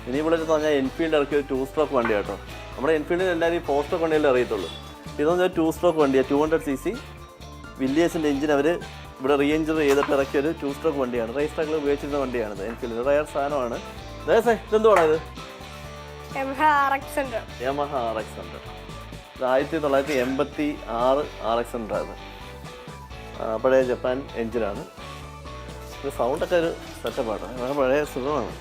ഇനി ഇവിടെ പറഞ്ഞാൽ എൻഫീൽഡ് ഇറക്കിയ 2 സ്ട്രോക്ക് വണ്ടി കേട്ടോ. നമ്മുടെ എൻഫീൽഡിൽ എല്ലാവരും 4 സ്ട്രോക്ക് വണ്ടിയല്ലേ അറിയത്തുള്ളൂ. ഇതെന്ന് പറഞ്ഞാൽ 2 സ്ട്രോക്ക് വണ്ടിയാണ്. 200cc വില്ലിയേഴ്സിൻ്റെ എഞ്ചിൻ അവർ ഇവിടെ റീ എഞ്ചിൻ ചെയ്തിട്ട് ഇറക്കിയ ഒരു 2 സ്ട്രോക്ക് വണ്ടിയാണ്. റേസ് ട്രാക്കിൽ ഉപയോഗിച്ചിരുന്ന വണ്ടിയാണിത്. എൻഫീൽഡ് റയർ സാധനമാണ്. ഇതെന്തുവാണ് ഇത്? Yamaha RX100. Yamaha RX100. ഇത് 1986 RX100 ആണ്. പഴയ ജപ്പാൻ എഞ്ചിനാണ്. ഇത് സൗണ്ടൊക്കെ ഒരു സെറ്റപ്പാണ്. പഴയ സുഖമാണ്.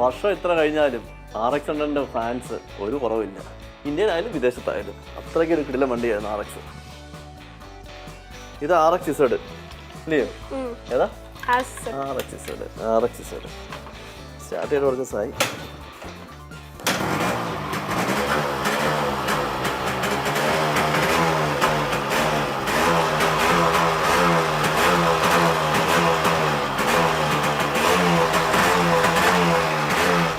വർഷം ഇത്ര കഴിഞ്ഞാലും RX100ൻ്റെ ഫാൻസ് ഒരു കുറവില്ല. ഇന്ത്യയിലായാലും വിദേശത്തായാലും അത്രയ്ക്ക് ഒരു കിടിലൻ വണ്ടിയായിരുന്നു RX. ഇത് RXZ ഇല്ലയോ? ഏതാ? RXZ സ്റ്റാർട്ട് ചെയ്ത് കൊടുക്കുന്ന സായി.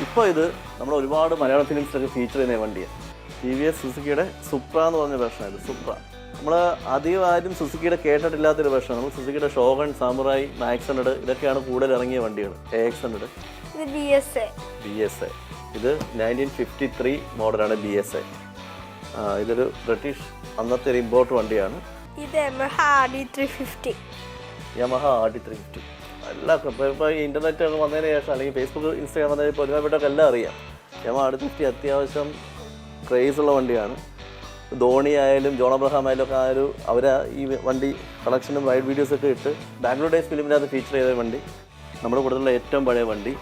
ഇപ്പോൾ ഇത് നമ്മൾ ഒരുപാട് മലയാള ഫിലിംസിലൊക്കെ ഫീച്ചർ ചെയ്യുന്ന വണ്ടിയാണ്. TVS സുസുക്കിയുടെ സുപ്ര എന്ന് പറഞ്ഞ വെർഷനാണ്. സുപ്ര നമ്മൾ അധികം ആരും സുസുക്കിയുടെ കേട്ടിട്ടില്ലാത്തൊരു വെർഷനാണ്. നമ്മൾ സുസുക്കിയുടെ ഷോഗൺ, സാമുറായി, മാക്സ് 100 ഇതൊക്കെയാണ് കൂടുതൽ ഇറങ്ങിയ വണ്ടികൾ. AX100, BSA. ഇത് 1953 മോഡലാണ് BSA. ഇതൊരു ബ്രിട്ടീഷ് അന്നത്തെ ഒരു ഇമ്പോർട്ട് വണ്ടിയാണ്. ഇത് Yamaha RD350. എല്ലാവർക്കും ഇപ്പോൾ ഈ ഇൻ്റർനെറ്റ് ഒക്കെ വന്നതിന് ശേഷം അല്ലെങ്കിൽ ഫേസ്ബുക്ക്, ഇൻസ്റ്റാഗ്രാം വന്നതിന് ഇപ്പോൾ ഒരുമായിട്ടൊക്കെ എല്ലാം അറിയാം. Yamaha RD350 അത്യാവശ്യം ക്രേസുള്ള വണ്ടിയാണ്. ധോണി ആയാലും ജോൺ അബ്രഹാം ആയാലും ഒക്കെ അവർ ഈ വണ്ടി കളക്ഷനും റൈഡ് വീഡിയോസൊക്കെ ഇട്ട് ബാംഗ്ലൂർ ഡേയ്സ് ഫിലിമിനകത്ത് ഫീച്ചർ ചെയ്ത വണ്ടി. നമ്മുടെ കൂടുതലുള്ള ഏറ്റവും പഴയ വണ്ടി,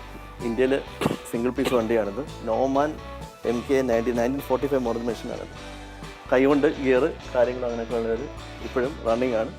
ഇന്ത്യയിൽ സിംഗിൾ പീസ് വണ്ടിയാണിത്. നോമാൻ MK 1945 മോഡൽ മെഷീനാണിത്. കൈകൊണ്ട് ഗിയർ കാര്യങ്ങൾ അങ്ങനെയൊക്കെ ഉള്ളവർ ഇപ്പോഴും റണ്ണിങ് ആണ്.